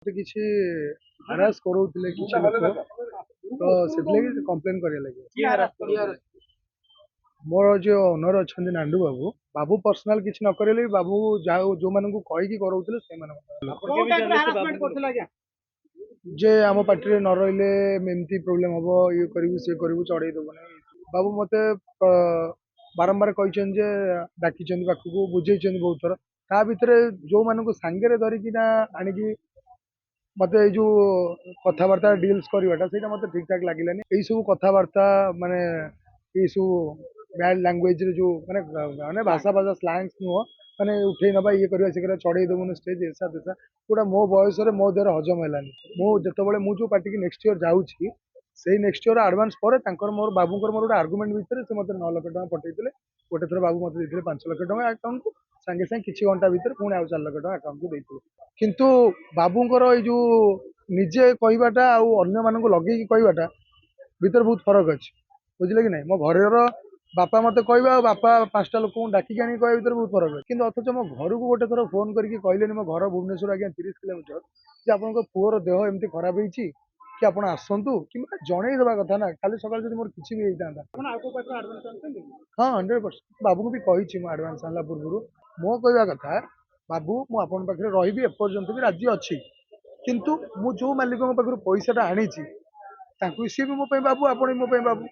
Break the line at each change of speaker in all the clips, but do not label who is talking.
ମତେ କିଛି ହରାସ କରଉଥିଲେ କିଛି ଲୋକ ତ ସେଥିଲାଗି କମ୍ପ୍ଲେନ କରିବା ଲାଗି ମୋର ଯୋଉ ଓନର ଅଛନ୍ତି ନାଣ୍ଡୁ ବାବୁ ବାବୁ ପର୍ସନାଲ କିଛି ନ କରିଲେ ବି ବାବୁ ଯାହା ଯୋଉମାନଙ୍କୁ କହିକି କରଉଥିଲେ ସେଇମାନଙ୍କୁ ଯେ ଆମ ପାର୍ଟିରେ ନ ରହିଲେ ଏମିତି ପ୍ରୋବ୍ଲେମ ହବ ଇଏ କରିବୁ ସିଏ କରିବୁ ଚଢେଇ ଦବୁ ନାହିଁ ବାବୁ ମତେ ବାରମ୍ବାର କହିଛନ୍ତି ଯେ ଡାକିଛନ୍ତି ପାଖକୁ ବୁଝେଇଛନ୍ତି ବହୁତ ଥର ତା ଭିତରେ ଯୋଉମାନଙ୍କୁ ସାଙ୍ଗରେ ଧରିକିନା ଆଣିକି ମତେ ଏଇ ଯୋଉ କଥାବାର୍ତ୍ତା ଡିଲ୍ସ କରିବାଟା ସେଇଟା ମତେ ଠିକ ଠାକ ଲାଗିଲାନି ଏଇ ସବୁ କଥାବାର୍ତ୍ତା ମାନେ ଏଇ ସବୁ ବ୍ୟାଡ ଲାଙ୍ଗୁଏଜରେ ଯୋଉ ମାନେ ମାନେ ଭାଷା ଭାଷା ସ୍ଲାଙ୍ଗସ୍ ନୁହଁ ମାନେ ଉଠେଇ ନବା ଇଏ କରିବା ସେ କରିବା ଚଢେଇ ଦବୁନି ଷ୍ଟେଜ ଏସା ତେସା ଯୋଉଟା ମୋ ବୟସରେ ମୋ ଦେହରେ ହଜମ ହେଲାନି ମୁଁ ଯେତେବେଳେ ମୁଁ ଯୋଉ ପାର୍ଟିକି ନେକ୍ସଟ ଇୟର ଯାଉଛି ସେଇ ନେକ୍ସଟ ଇୟର ଆଡଭାନ୍ସ ପରେ ତାଙ୍କର ମୋର ବାବୁଙ୍କର ମୋର ଗୋଟେ ଆର୍ଗୁମେଣ୍ଟ ଭିତରେ ସେ ମତେ 9 ଲକ୍ଷ ଟଙ୍କା ପଠେଇଥିଲେ ଗୋଟେ ଥର ବାବୁ ମତେ ଦେଇଥିଲେ 5 ଲକ୍ଷ ଟଙ୍କା ଆକାଉଣ୍ଟକୁ ସାଙ୍ଗେ ସାଙ୍ଗେ କିଛି ଘଣ୍ଟା ଭିତରେ ପୁଣି ଆଉ 4 ଲକ୍ଷ ଟଙ୍କା ଆକାଉଣ୍ଟକୁ ଦେଇଥିଲେ କିନ୍ତୁ ବାବୁଙ୍କର ଏଇ ଯୋଉ ନିଜେ କହିବାଟା ଆଉ ଅନ୍ୟମାନଙ୍କୁ ଲଗେଇକି କହିବାଟା ଭିତରେ ବହୁତ ଫରକ ଅଛି ବୁଝିଲେ କି ନାଇଁ ମୋ ଘରର ବାପା ମତେ କହିବା ଆଉ ବାପା 5ଟା ଲୋକଙ୍କୁ ଡାକିକି ଆଣିକି କହିବା ଭିତରେ ବହୁତ ଫରକ ଅଛି କିନ୍ତୁ ଅଥଚ ମୋ ଘରକୁ ଗୋଟେ ଥର ଫୋନ କରିକି କହିଲେନି ମୋ ଘର ଭୁବନେଶ୍ୱର ଆଜ୍ଞା 30 କିଲୋମିଟର ଯେ ଆପଣଙ୍କ ପୁଅର ଦେହ ଏମିତି ଖରାପ ହେଇଛି କି ଆପଣ ଆସନ୍ତୁ କିମ୍ବା ଜଣେଇ ଦେବା କଥା ନା କାଲି ସକାଳେ ଯଦି ମୋର କିଛି ବି ହେଇଥାନ୍ତା ହଁ 100% ବାବୁଙ୍କୁ ବି କହିଛି ମୁଁ ଆଡଭାନ୍ସ ଆଣିଲା ପୂର୍ବରୁ ମୋ କହିବା କଥା ବାବୁ ମୁଁ ଆପଣଙ୍କ ପାଖରେ ରହିବି ଏପର୍ଯ୍ୟନ୍ତ ବି ରାଜି ଅଛି କିନ୍ତୁ ମୁଁ ଯୋଉ ମାଲିକଙ୍କ ପାଖରୁ ପଇସାଟା ଆଣିଛି ତାଙ୍କୁ ସିଏ ବି ମୋ ପାଇଁ ବାବୁ ଆପଣ ବି ମୋ ପାଇଁ ବାବୁ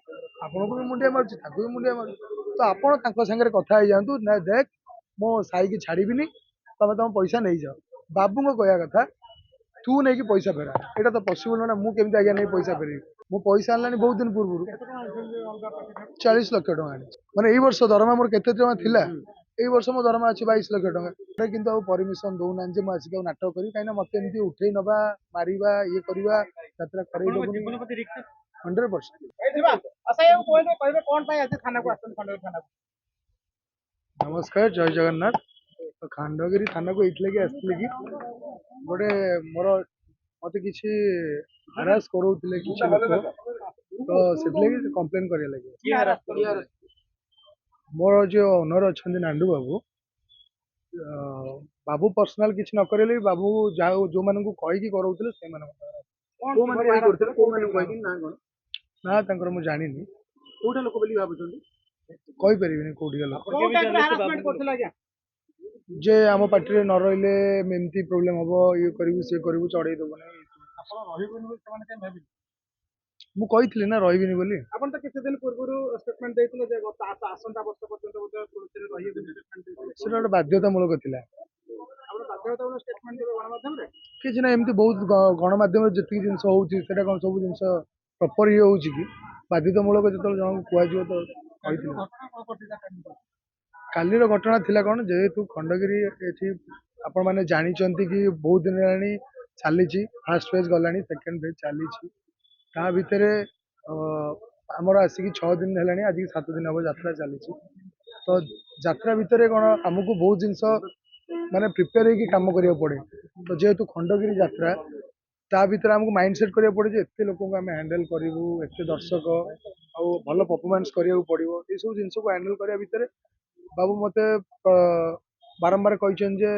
ଆପଣଙ୍କୁ ବି ମୁଣ୍ଡିଆ ମାରୁଛି ତାଙ୍କୁ ବି ମୁଣ୍ଡିଆ ମାରୁଛି ତ ଆପଣ ତାଙ୍କ ସାଙ୍ଗରେ କଥା ହେଇଯାଆନ୍ତୁ ନା ଦେଖ ମୋ ସାଇକି ଛାଡିବିନି ତମେ ତମ ପଇସା ନେଇଯାଅ ବାବୁଙ୍କ କହିବା କଥା ତୁ ନେଇକି ପଇସା ଫେରା ଏଇଟା ତ ପସିବଲ ନୁହଁ ନା ମୁଁ କେମିତି ଆଜ୍ଞା ନେଇ ପଇସା ଫେରିବି ମୁଁ ପଇସା ଆଣିଲାନି ବହୁତ ଦିନ ପୂର୍ବରୁ 40 ଲକ୍ଷ ଟଙ୍କା ଆଣିଛି ମାନେ ଏଇ ବର୍ଷ ଦରମା ମୋର କେତେ ଟଙ୍କା ଥିଲା ଏଇ ବର୍ଷ ମୋ ଦରମା ଅଛି 22 ଲକ୍ଷ ଟଙ୍କା ଏଟା କିନ୍ତୁ ଆଉ ପରମିଶନ ଦଉନାହାନ୍ତି ଯେ ମୁଁ ଆସିକି ଆଉ ନାଟକ କରିବି କାହିଁକିନା ମତେ ଏମିତି ଉଠେଇ ନବା ମାରିବା ଇଏ କରିବା ଯାତ୍ରା କରେଇ ଦବୁନି 100%। ନମସ୍କାର ଜୟ ଜଗନ୍ନାଥ ତ ଖଣ୍ଡଗିରି ଥାନାକୁ ଏଇଥିଲାଗି ଆସିଥିଲି କି ଗୋଟେ ମୋର ମତେ କିଛି ହରାସ କରଉଥିଲେ କିଛି ଲୋକ ତ ସେଥିଲାଗି କମ୍ପ୍ଲେନ କରିବା ଲାଗି ମୋର ଯୋଉ ଓନର ଅଛନ୍ତି ନାଣ୍ଡୁ ବାବୁ ବାବୁ ପର୍ସନାଲ କିଛି ନ କରିଲେ ବି ବାବୁ ଯାହା ଯୋଉମାନଙ୍କୁ କହିକି କରଉଥିଲେ ସେଇମାନଙ୍କୁ ନା ତାଙ୍କର ମୁଁ ଜାଣିନି କୋଉଟା ଲୋକ ବୋଲି ଭାବୁଛନ୍ତି କହିପାରିବିନି କୋଉଠିକା ଲୋକ ଯେ ଆମ ପାର୍ଟିରେ ନ ରହିଲେ ଏମିତି ପ୍ରୋବ୍ଲେମ ହବ ଇଏ କରିବୁ ସିଏ କରିବୁ ଚଢେଇ ଦବୁ ନାହିଁ ମୁଁ କହିଥିଲି ନା ରହିବିନି ବୋଲି ଆପଣ ତ କିଛି ଦିନ ପୂର୍ବରୁ ଷ୍ଟେଟମେଣ୍ଟ ଦେଇଥିଲେ ଯେ ଆସନ୍ତା ବର୍ଷ ପର୍ଯ୍ୟନ୍ତ ବୋଧେ ପୁଲିସରେ ରହିବେ ସେଟା ଗୋଟେ ବାଧ୍ୟତାମୂଳକ ଥିଲା ଆପଣ ବାଧ୍ୟତାମୂଳକ ଷ୍ଟେଟମେଣ୍ଟ ଦେବେ ଗଣମାଧ୍ୟମରେ କିଛି ନା ଏମିତି ବହୁତ ଗଣମାଧ୍ୟମରେ ଯେତିକି ଜିନିଷ ହଉଛି ସେଟା କଣ ସବୁ ଜିନିଷ ପ୍ରପର ଇଏ ହଉଛି କି ବାଧ୍ୟତାମୂଳକ ଯେତେବେଳେ ଜଣଙ୍କୁ କୁହାଯିବ ତ କହିଥିଲି କାଲିର ଘଟଣା ଥିଲା କଣ ଯେହେତୁ ଖଣ୍ଡଗିରି ଏଠି ଆପଣ ମାନେ ଜାଣିଛନ୍ତି କି ବହୁତ ଦିନ ହେଲାଣି ଚାଲିଛି ଫାର୍ଷ୍ଟ ଫେଜ୍ ଗଲାଣି ସେକେଣ୍ଡ ଫେଜ୍ ଚାଲିଛି ତା ଭିତରେ ଆମର ଆସିକି 6 ଦିନ ହେଲାଣି ଆଜିକି 7 ଦିନ ହବ ଯାତ୍ରା ଚାଲିଛି ତ ଯାତ୍ରା ଭିତରେ କଣ ଆମକୁ ବହୁତ ଜିନିଷ ମାନେ ପ୍ରିପେୟାର ହେଇକି କାମ କରିବାକୁ ପଡେ ତ ଯେହେତୁ ଖଣ୍ଡଗିରି ଯାତ୍ରା ତା ଭିତରେ ଆମକୁ ମାଇଣ୍ଡ ସେଟ୍ କରିବାକୁ ପଡେ ଯେ ଏତେ ଲୋକଙ୍କୁ ଆମେ ହ୍ୟାଣ୍ଡେଲ କରିବୁ ଏତେ ଦର୍ଶକ ଆଉ ଭଲ ପରଫର୍ମାନ୍ସ କରିବାକୁ ପଡିବ ଏସବୁ ଜିନିଷକୁ ହ୍ୟାଣ୍ଡେଲ କରିବା ଭିତରେ ବାବୁ ମତେ ବାରମ୍ବାର କହିଛନ୍ତି ଯେ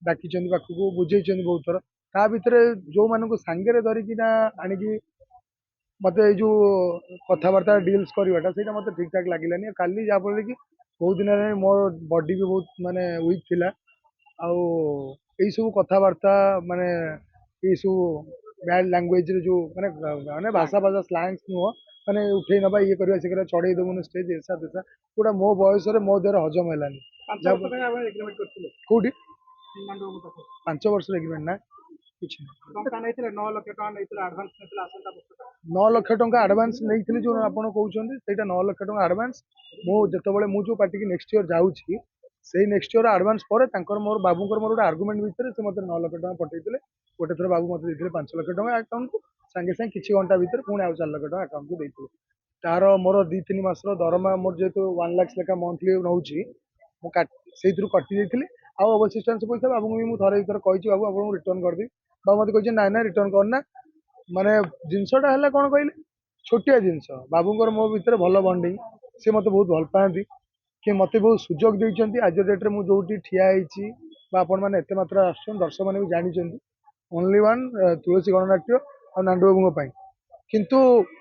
ଡାକିଛନ୍ତି ପାଖକୁ ବୁଝେଇଛନ୍ତି ବହୁତ ଥର ତା ଭିତରେ ଯୋଉମାନଙ୍କୁ ସାଙ୍ଗରେ ଧରିକିନା ଆଣିକି ମତେ ଏଇ ଯୋଉ କଥାବାର୍ତ୍ତା ଡିଲ୍ସ କରିବାଟା ସେଇଟା ମତେ ଠିକ ଠାକ ଲାଗିଲାନି କାଲି ଯାହାଫଳରେ କି ବହୁତ ଦିନ ହେଲାଣି ମୋ ବଡି ବି ବହୁତ ମାନେ ୱିକ୍ ଥିଲା ଆଉ ଏଇ ସବୁ କଥାବାର୍ତ୍ତା ମାନେ ଏଇ ସବୁ ବ୍ୟାଡ ଲାଙ୍ଗୁଏଜରେ ଯୋଉ ମାନେ ମାନେ ଭାଷା ଭାଷା ସ୍ଲାଙ୍ଗସ୍ ନୁହଁ ମାନେ ଉଠେଇ ନବା ଇଏ କରିବା ସେ କରିବା ଚଢେଇ ଦବୁନି ଷ୍ଟେଜ ଏସା ତେସା ଯୋଉଟା ମୋ ବୟସରେ ମୋ ଦେହରେ ହଜମ ହେଲାନି କୋଉଠି 5 ବର୍ଷର ଏଗ୍ରିମେଣ୍ଟ ନା କିଛି ନାହିଁ 9 ଲକ୍ଷ ଟଙ୍କା ଆଡଭାନ୍ସ ନେଇଥିଲି ଯୋଉ ଆପଣ କହୁଛନ୍ତି ସେଇଟା 9 ଲକ୍ଷ ଟଙ୍କା ଆଡଭାନ୍ସ ମୁଁ ଯେତେବେଳେ ମୁଁ ଯୋଉ ପାର୍ଟିକି ନେକ୍ସଟ ଇୟର ଯାଉଛି ସେଇ ନେକ୍ସଟ ଇୟର ଆଡଭାନ୍ସ ପରେ ତାଙ୍କର ମୋର ବାବୁଙ୍କର ମୋର ଗୋଟେ ଆର୍ଗୁମେଣ୍ଟ ଭିତରେ ସେ ମତେ 9 ଲକ୍ଷ ଟଙ୍କା ପଠେଇଥିଲେ ଗୋଟେ ଥର ବାବୁ ମତେ ଦେଇଥିଲେ 5 ଲକ୍ଷ ଟଙ୍କା ଆକାଉଣ୍ଟକୁ ସାଙ୍ଗେ ସାଙ୍ଗେ କିଛି ଘଣ୍ଟା ଭିତରେ ପୁଣି ଆଉ 4 ଲକ୍ଷ ଟଙ୍କା ଆକାଉଣ୍ଟକୁ ଦେଇଥିଲେ ତାର ମୋର 2-3 ମାସର ଦରମା ମୋର ଯେହେତୁ 1 ଲାକ୍ଷ ଲେଖା ମନ୍ଥଲି ନଉଛି ମୁଁ ସେଇଥିରୁ କଟି ଯାଇଥିଲି ଆଉ ଅବଶିଷ୍ଟାଂଶ ପଇସା ବାବୁଙ୍କୁ ବି ମୁଁ ଥରେ ଦିଥର କହିଛି ବାବୁ ଆପଣଙ୍କୁ ରିଟର୍ନ କରିଦେବି ବାବୁ ମତେ କହିଛନ୍ତି ନାଇଁ ନାଇଁ ରିଟର୍ନ କରନା ମାନେ ଜିନିଷଟା ହେଲା କଣ କହିଲେ ଛୋଟିଆ ଜିନିଷ ବାବୁଙ୍କର ମୋ ଭିତରେ ଭଲ ବଣ୍ଡିଙ୍ଗ ସେ ମତେ ବହୁତ ଭଲ ପାଆନ୍ତି କି ମତେ ବହୁତ ସୁଯୋଗ ଦେଇଛନ୍ତି ଆଜି ଡେଟ୍ରେ ମୁଁ ଯୋଉଠି ଠିଆ ହେଇଛି ବା ଆପଣମାନେ ଏତେ ମାତ୍ରା ଆସୁଛନ୍ତି ଦର୍ଶକମାନେ ବି ଜାଣିଛନ୍ତି ओनली वन तुलसी गणनाट्य और नांडबाबू किंतु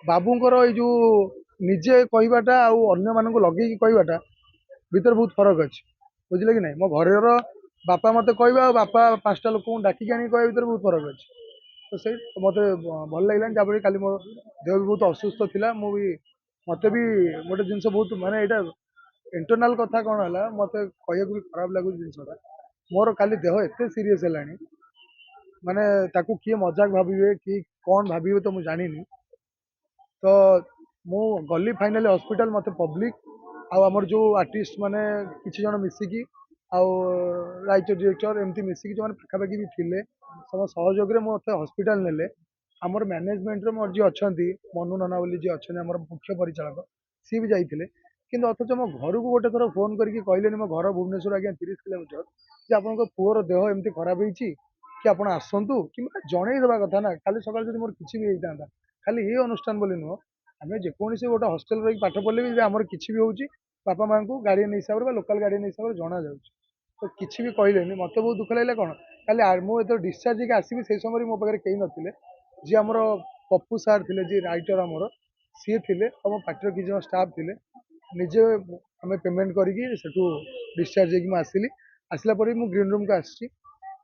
बाबूंकर ये निजे कहवाटा आउ लगे कहवाटा भितर बहुत फरक अच्छे बुझे कि नहीं मो घर बापा मत कह बापा 5टा लोक डाकिक आनी कह भर बहुत फरक अच्छे तो से मत भल लगे जहाँफल काली मो देह भी बहुत असुस्थ था मुझे मत भी गोटे जिन बहुत मानने यहाँ इंटरनाल कथा कौन है मत कह भी खराब लगुच जिनसा मोर काली देह एत सीरीयस है माने ताकू किए मजाक भाविए कि कौन भाविए तो मुझे जानी तो मु गली फाइनाली हॉस्पिटल मत पब्लिक आमर जो आर्टिस्ट माने किसी जन मिसिकी आउ राइटर डायरेक्टर एमती मिसिकी जो पाखापाखि भी थे सम सहयोग मत हॉस्पिटल नेले आमर मैनेजमेंट मोर जी अच्छा मनु नना बोली जी अच्छा आम मुख्य परिचालक सी भी जाइए कि अथच मो घर को गोटे थर फोन करके कहले मो घर भुवनेश्वर आज्ञा 30 किलोमीटर जे आपन पुअर देह एमती खराब होती कि आप आसतु कि जन देवा कथा ना खाली सकाल जब मोर किसी भी होता खाली ये अनुष्ठान बोली नुह आम जेकोसी गोटे हस्टेल रही पाठ पढ़ले भी आमर किसी भी होची बापा माँ को गार्डियन हिसाब से लोकाल गार्डियन हिसाब से जना जाऊँ तो किसी भी कहले मत बहुत दुख लगे कौन खाली मुझे डिस्चार्ज होकर आसवि से समय मो पाखे कहीं नथिले जी आमर पप्पू सार थे जी राइटर आमर सी थे आम पार्टी किसी जन स्टाफ थे निजे आम पेमेंट करके डिस्चार्ज होगी आसली आसला ग्रीन रूम को आसी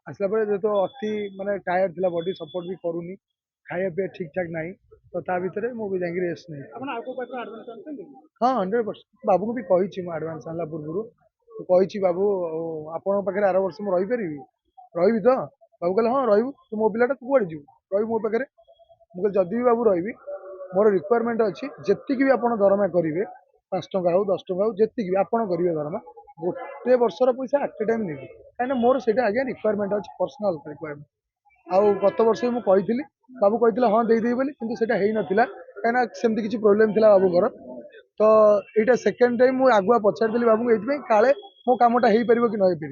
आसला जो अति माने टायर्ड थिला बॉडी सपोर्ट भी करूनी खाया पीया ठीक ठाक नहीं तो ता भीतर मुझे जाकि रेस्ट नहीं हाँ 100% बाबू को भी कही आडभांस आनला पूर्व कही बाबू आपण पाखे आर वर्ष मुझे रहीपरि रही तो बाबू कहले हाँ रही तू मो पिलाटा तू कौन जीव रही मो पाखे मुझे जदि भी बाबू रही मोर रिक्वायरमेंट अच्छी जी भी आप दरमा करेंगे 5 टंका हो 10 टंका हो जी भी आप करेंगे दरमा गोटे वर्षर पैसा एट ए टाइम नेबी कहीं मोर से आज्ञा रिक्वायरमेंट अच्छी पर्सनाल रिक्वायरमेंट आउ गत वर्ष भी मुझे बाबू कहते हाँ देदेवी बोली कितु से नाला कहीं सेमती किसी प्रोब्लेम थी बाबूर तो यहाँ सेकेंड टाइम मुझे आगुआ पचारि बाबू ये काले मो कमटा हो पार कि नहीं पार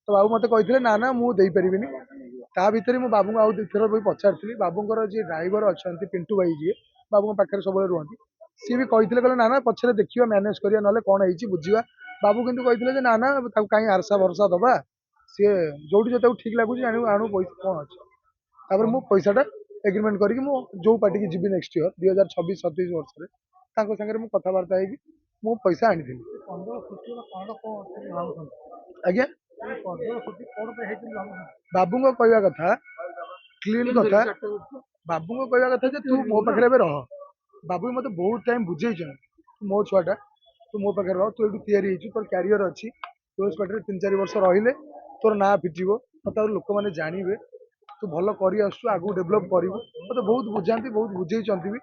तो बाबू मत कहते ना ना मुझे पारि ता भीतर मुझे बाबू आउ दुथर भी पचारि बाबूर जी ड्राइवर अच्छा पिंटू भाई जी बाबू पाखे सब रुहति सी भी कहते कहले ना ना पछे देखा मैनेज करा ना कौन है बुझा बाबू कितु कहते ना ना कहीं आरसा भरसा दबा सी जो जो ठीक लगुच आणु पैसा कौन अच्छे तापर मु पैसाटा एग्रीमेंट करके मु जो पार्टी की जीवी नेक्स्ट ईयर 2026-27 वर्ष सागर मु कथबार्ता मु पैसा आनी आज्ञा बाबू कहवा कथा क्लीन कथा बाबू कहवा कथा जे तू मो पाखे रह बाबू मत बहुत टाइम बुझे मो छुआटा तू मो पाखे रह तू ये तोर क्यारियर अच्छी तू पार्टी 3-4 वर्ष रही तोर ना फिटिव मत लोक मैंने जानवे तू भल कर आगू डेभलप करू मत बहुत बुझाती बहुत बुझे भी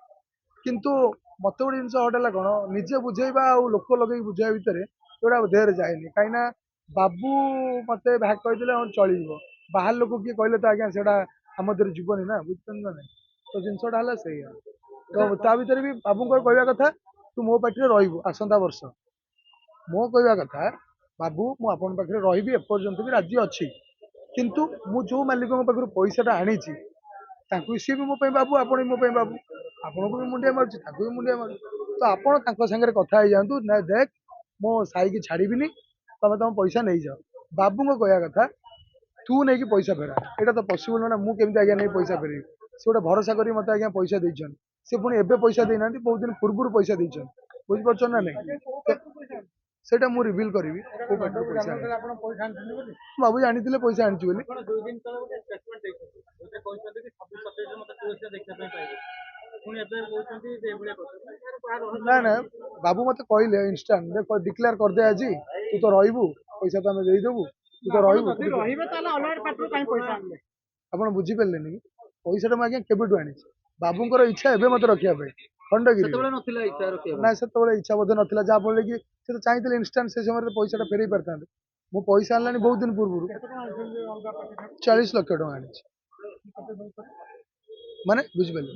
किंतु मत गोटे जिन हटाला कौन निजे बुझेबा लोक लगे बुझाई भितर जोड़ा देहरे जाए कहीं बाबू मत भाग कहीदे चल बाहर लोक किए कहले तो आज्ञा से आम देहरे जीवनी ना बुझे ना नहीं तो जिनसा है से तो ता भर भी बाबू कहवा कथा तू मो पार्टी रही आसंता वर्ष मो कहवा कथा बाबू मुझे पाखे रही एपर्यंत भी राजी अच्छी किंतु मु जो मालिक पाखर पैसाटा आनी सी भी मो बाबू आप मो बाबू आपन को भी मुंडिया मार्च भी मुंडिया मार तो आप सागर कथा हो जातु ना देख मो साई की छाड़बी तुम तुम पैसा नहीं जाओ बाबू को कहवा कथा तू नहीं पैसा फेरा यहाँ तो पसिबल ना मुझे आज्ञा नहीं पैसा फेर से गोटे भरोसा कर मत आज्ञा पैसा देन सी पुणी एवं पैसा देना बहुत दिन पूर्व पैसा देन बुझीपार ना नहीं सेटा मु रिवील करी को पार्टी पैसा बाबू जानी पैसा आनी ना ना बाबू मत कहले इंस्टांट देख डिक्लेयर करदे आज तू तो रही पैसा तो आम देदेबू तू तो रही आप बुझीपारे कि पैसा मुझे केबू आनी बाबूर इच्छा एवं मत रखापी खंडगिरी ना से इच्छा बोध ना जहाँफल कि तो चाहिए इंस्टांट से समय पैसा फेर पारि मु पैसा आनी बहुत दिन पूर्व 40 लाख टका आनी माने बुझिपारे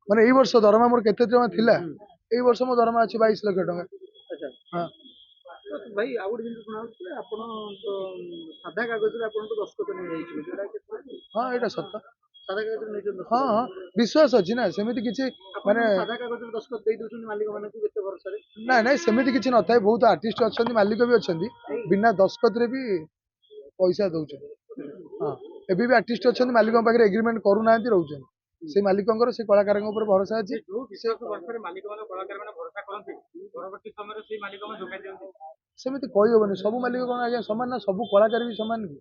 माने यही वर्ष दरमा मोर केते टका थिला यही वर्ष मो दरमा अछि 22 लाख टका हाँ
भाई आउ गोटे जिन शुणा आपण साधा कागज दस्खत नहीं
हाँ यहाँ सत
साधा कागज
हाँ हाँ विश्वास अच्छी ना सेमती किसी माने
साधा कागज दस्खत दे दउछन मालिक माने केते भरोसा रे
ना ना सेमती किसी न थाए बहुत आर्टिस्ट अच्छा मालिक भी अच्छा बिना दस्खत रे भी पैसा दौरान हाँ ଏବେ ବି ଆର୍ଟିଷ୍ଟ ଅଛନ୍ତି ମାଲିକଙ୍କ ପାଖରେ ଏଗ୍ରିମେଣ୍ଟ କରୁନାହାନ୍ତି ରହୁଛନ୍ତି ସେଇ ମାଲିକଙ୍କର ସେ କଳାକାରଙ୍କ ଉପରେ ଭରସା ଅଛି।
ଯୋଉ ବିଶ୍ୱାସ ଭରସାରେ ମାଲିକମାନେ କଳାକାରମାନେ ଭରସା କରନ୍ତି ପରବର୍ତ୍ତୀ ସମୟରେ ସେଇ ମାଲିକମାନେ ଯୋଗାଇ ଦିଅନ୍ତି।
ସେମିତି କହିହବନି ସବୁ ମାଲିକ କଣ ଆଜ୍ଞା ସମାନ ନା ସବୁ କଳାକାର ବି ସମାନ କି?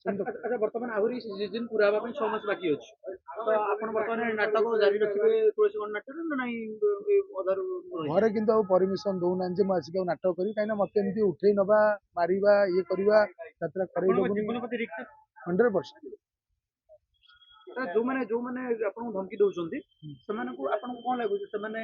ସେମିତି ତ-
ଆଚ୍ଛା ବର୍ତ୍ତମାନ ଆହୁରି ସିଜିନ୍ ପୁରା ହେବା ପାଇଁ 6 ମାସ ବାକି ଅଛି ତ ଆପଣ ବର୍ତ୍ତମାନ ନାଟକ ଜାରି ରଖିବେ ତୁଳସୀ ଗଣ ନାଟ୍ୟରେ ନା ନାଇଁ ଅଧାରୁ ରହିଯିବେ?
ଘରେ କିନ୍ତୁ ଆଉ ପରମିଶନ ଦଉନାହାନ୍ତି ଯେ ମୁଁ ଆସିକି ଆଉ ନାଟକ କରିବି କାହିଁକି ନା ମତେ ଏମିତି ଉଠେଇ ନବା ମାରିବା ଇଏ କରିବା ଯାତ୍ରା କରେଇ
ଆପଣଙ୍କ
ଦବୁନି
ଜୀବନ ପ୍ରତି ରିସ୍କ
100%।
ଯୋଉମାନେ ଆପଣଙ୍କୁ ଧମକି ଦଉଛନ୍ତି ସେମାନଙ୍କୁ ଆପଣଙ୍କୁ କଣ ଲାଗୁଛି ସେମାନେ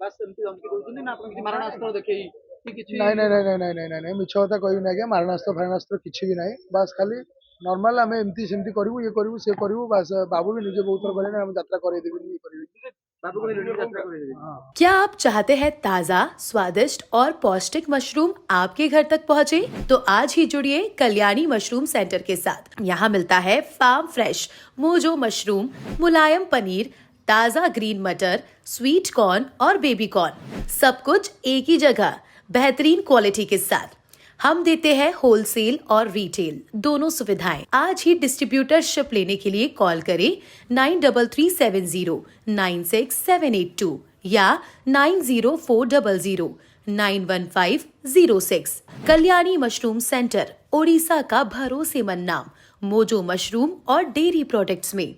ବାସ୍ ଏମିତି ଧମକି ଦଉଛନ୍ତି ନା ଆପଣ କିଛି ମାରଣାସ୍ତ୍ର ଦେଖେଇ କି କିଛି
ନାଇଁ ନାଇଁ ନାଇଁ ନାଇଁ ନାଇଁ ନାଇଁ ନାଇଁ ନାଇଁ ମିଛ କଥା କହିବିନି ଆଜ୍ଞା ମାରଣାସ୍ତ୍ର ଫାରଣାସ୍ତ୍ର କିଛି ବି ନାହିଁ ବାସ୍ ଖାଲି ନର୍ମାଲ ଆମେ ଏମିତି ସେମିତି କରିବୁ ଇଏ କରିବୁ ସିଏ କରିବୁ ବାସ୍ ବାବୁ ବି ନିଜେ ବହୁତ ଥର କହିଲେଣି ଆମେ ଯାତ୍ରା କରେଇ ଦେବିନି ଇଏ କରିବିନି।
ବାବୁ କହିଲେଣି ଯାତ୍ରା କରିଦେବେ।
ହଁ।
क्या आप चाहते हैं ताज़ा, स्वादिष्ट और पौष्टिक मशरूम आपके घर तक पहुंचे? तो आज ही जुड़िए कल्याणी मशरूम सेंटर के साथ। यहाँ मिलता है फार्म फ्रेश मोजो मशरूम, मुलायम पनीर, ताज़ा ग्रीन मटर, स्वीट कॉर्न और बेबी कॉर्न, सब कुछ एक ही जगह, बेहतरीन क्वालिटी के साथ। हम देते हैं होलसेल और रिटेल दोनों सुविधाएं। आज ही डिस्ट्रीब्यूटरशिप लेने के लिए कॉल करें 93709678 या 9040091506। कल्याणी मशरूम सेंटर, ओडिशा का भरोसेमंद नाम, मोजो मशरूम और डेयरी प्रोडक्ट्स में।